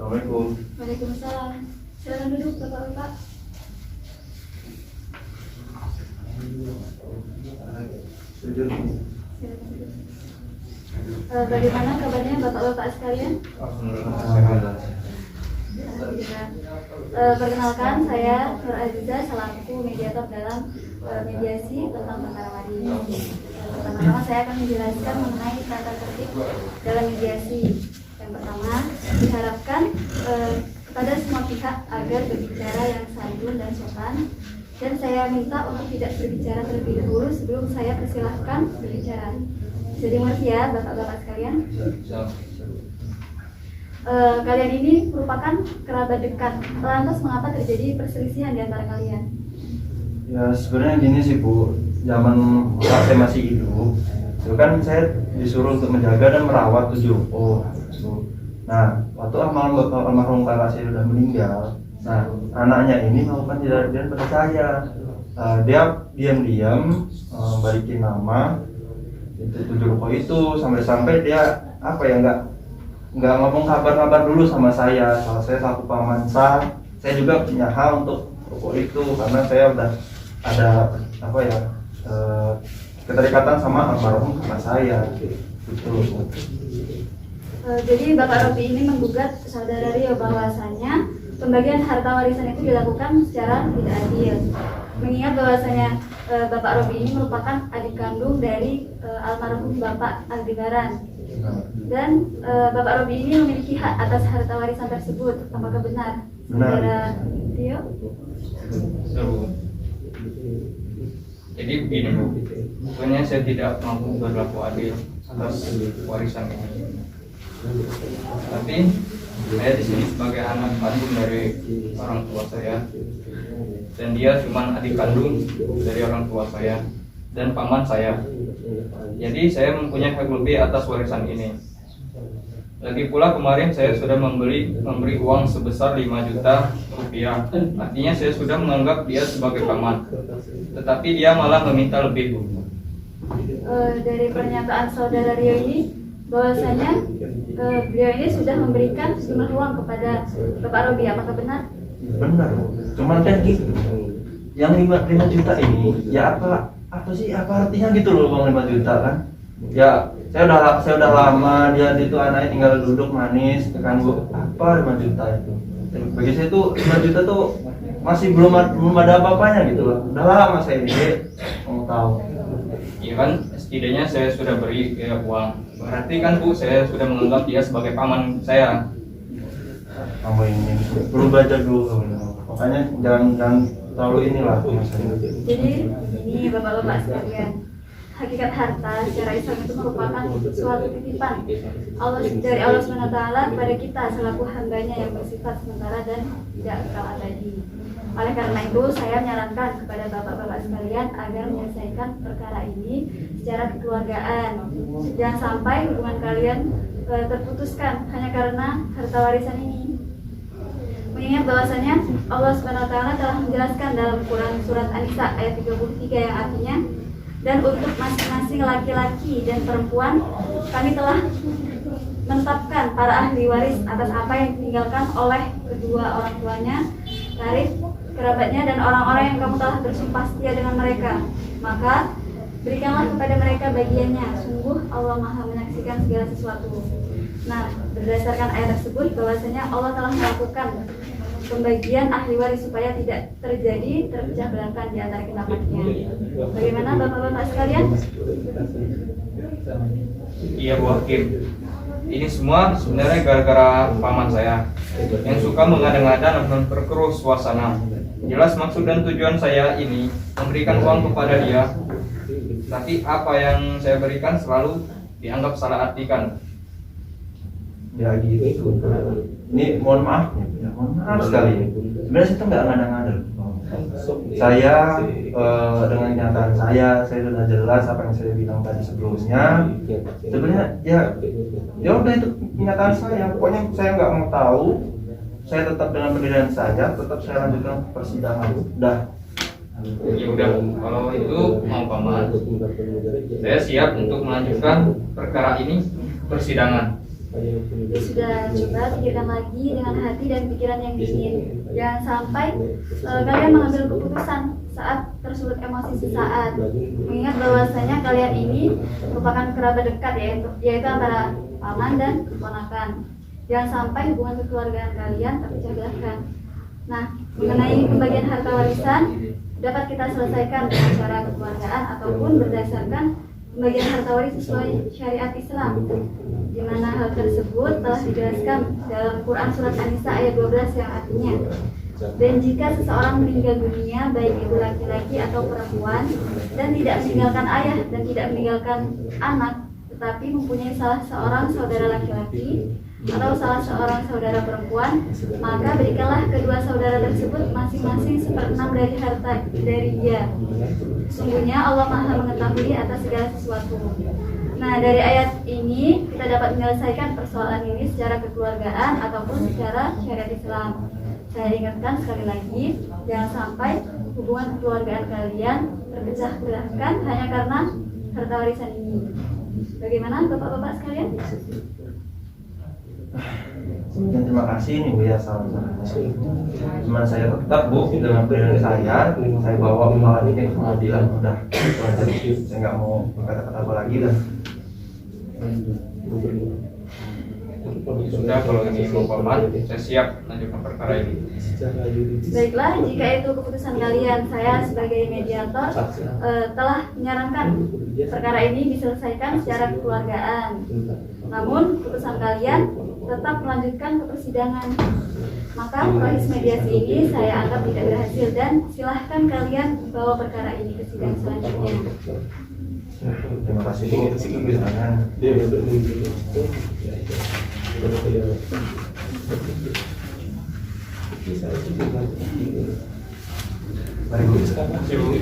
Assalamualaikum. Waalaikumsalam. Silakan duduk, Bapak-bapak. Silakan duduk. Bagaimana kabarnya Bapak-bapak sekalian? Alhamdulillah. Alhamdulillah. Perkenalkan, saya Nur Aziza selaku mediator dalam mediasi tentang perkara waris. Pertama-tama saya akan menjelaskan mengenai tata tertib dalam mediasi. Yang pertama, diharapkan kepada semua pihak agar berbicara yang santun dan sopan. Dan saya minta untuk tidak berbicara terlebih dahulu sebelum saya persilahkan berbicara. Bisa dimengerti ya, Bapak-bapak sekalian? Kalian ini merupakan kerabat dekat. Lantas mengapa terjadi perselisihan di antara kalian? Ya sebenarnya gini sih Bu, zaman saya masih hidup, itu kan saya disuruh untuk menjaga dan merawat 7 ruko. Nah, waktu almarhum kakak saya sudah meninggal, nah anaknya ini melakukan tidak pada saya. Dia diam-diam balikin nama itu 7 ruko itu, sampai-sampai dia apa ya nggak ngomong kabar-kabar dulu sama saya. Kalau saya selaku paman saya juga punya hak untuk ruko itu karena saya udah ada apa ya keterikatan sama almarhum kakak saya gitu. Jadi Bapak Robi ini menggugat saudara Rio bahwasanya pembagian harta warisan itu dilakukan secara tidak adil. Mengingat bahwasanya Bapak Robi ini merupakan adik kandung dari almarhum Bapak Aldebaran. Dan Bapak Robi ini memiliki hak atas harta warisan tersebut. Apakah benar? Saudara Rio? Jadi begini Bu, pokoknya saya tidak mampu berlaku adil atas warisan ini. Tapi saya di sini sebagai anak kandung dari orang tua saya, dan dia cuma adik kandung dari orang tua saya dan paman saya. Jadi saya mempunyai hak lebih atas warisan ini. Lagi pula kemarin saya sudah memberi uang sebesar 5 juta rupiah. Artinya saya sudah menganggap dia sebagai paman. Tetapi dia malah meminta lebih Bu. Dari pernyataan saudara Rio ini bahwasanya beliau ini sudah memberikan sejumlah uang kepada Bapak Robi, apakah benar? Benar, cuman kan gitu. Yang 5 juta ini, ya apa sih artinya gitu loh uang 5 juta kan? Ya saya udah lama dia itu anaknya tinggal duduk manis, kan Bu. Apa 5 juta itu? Bagi saya itu 5 juta tuh masih belum ada apa-apanya gitu loh. Udah lama saya ini mau tahu. Iya kan, setidaknya saya sudah beri ya, uang. Berarti kan Bu, saya sudah menganggap dia sebagai paman saya. Kamu ini perlu baca dulu, makanya jangan terlalu inilah maksudnya. Jadi ini Bapak-bapak sekalian, hakikat harta secara Islam itu merupakan suatu titipan dari Allah SWT kepada kita selaku hambanya yang bersifat sementara dan tidak kekal abadi. Oleh karena itu saya menyarankan kepada bapak-bapak sekalian agar menyelesaikan perkara ini secara kekeluargaan. Jangan sampai hubungan kalian terputuskan hanya karena harta warisan ini. Mengingat bahwasanya Allah SWT telah menjelaskan dalam Quran surat An-Nisa ayat 33 yang artinya, dan untuk masing-masing laki-laki dan perempuan kami telah menetapkan para ahli waris atas apa yang ditinggalkan oleh kedua orang tuanya, karib, kerabatnya, dan orang-orang yang kamu telah bersumpah setia dengan mereka. Maka berikanlah kepada mereka bagiannya. Sungguh Allah Maha menyaksikan segala sesuatu. Nah, berdasarkan ayat tersebut bahwasanya Allah telah melakukan pembagian ahli waris supaya tidak terjadi terpecah belahkan di antara pendapatnya. Bagaimana bapak-bapak sekalian? Iya Bu Hakim, ini semua sebenarnya gara-gara paman saya yang suka mengada-ngada dan memperkeruh suasana. Jelas maksud dan tujuan saya ini memberikan uang kepada dia, tapi apa yang saya berikan selalu dianggap salah artikan. Ya gitu. Ini mohon maaf sekali. Sebenarnya saya tuh nggak ngada-ngada. Saya dengan kenyataan saya sudah jelas apa yang saya bilang tadi sebelumnya. Sebenarnya ya udah itu kenyataan saya. Pokoknya saya nggak mau tahu. Saya tetap dengan pendirian saja. Tetap saya lanjutkan persidangan. Udah. Ya udah, kalau itu mau paman, saya siap untuk melanjutkan perkara ini persidangan. Ya sudah, coba pikirkan lagi dengan hati dan pikiran yang dingin. Jangan sampai kalian mengambil keputusan saat tersulut emosi sesaat. Mengingat bahwasanya kalian ini merupakan kerabat dekat, yaitu antara paman dan keponakan. Jangan sampai hubungan kekeluargaan kalian terpecah belahkan. Nah, mengenai pembagian harta warisan dapat kita selesaikan dengan cara kekeluargaan ataupun berdasarkan pembagian harta waris sesuai syariat Islam, di mana hal tersebut telah dijelaskan dalam Quran surat An-Nisa ayat 12 yang artinya, dan jika seseorang meninggal dunia, baik itu laki-laki atau perempuan, dan tidak meninggalkan ayah dan tidak meninggalkan anak, tetapi mempunyai salah seorang saudara laki-laki atau salah seorang saudara perempuan, maka berikanlah kedua saudara tersebut masing-masing 1/6 dari harta dari dia. Sungguhnya Allah Maha mengetahui atas segala sesuatu. Nah, dari ayat ini kita dapat menyelesaikan persoalan ini secara kekeluargaan ataupun secara syariat Islam. Saya ingatkan sekali lagi, jangan sampai hubungan kekeluargaan kalian terpecah belahkan hanya karena harta warisan ini. Bagaimana Bapak-bapak sekalian? Dan terima kasih nih Bu ya saran-sarannya. Cuman saya tetap Bu dengan pilihan saya bawa malah ini ke pengadilan udah. Jadi saya nggak mau kata-kata apa lagi dah. Sudah, kalau ini mau pamit, saya siap lanjutkan perkara ini. Baiklah, jika itu keputusan kalian, saya sebagai mediator telah menyarankan perkara ini diselesaikan secara kekeluargaan. Namun keputusan kalian tetap melanjutkan ke persidangan. Maka proses mediasi ini saya anggap tidak berhasil dan silahkan kalian bawa perkara ini ke sidang selanjutnya. Terima kasih Bu. Silakan. Mari Bu. Terima kasih, Bu.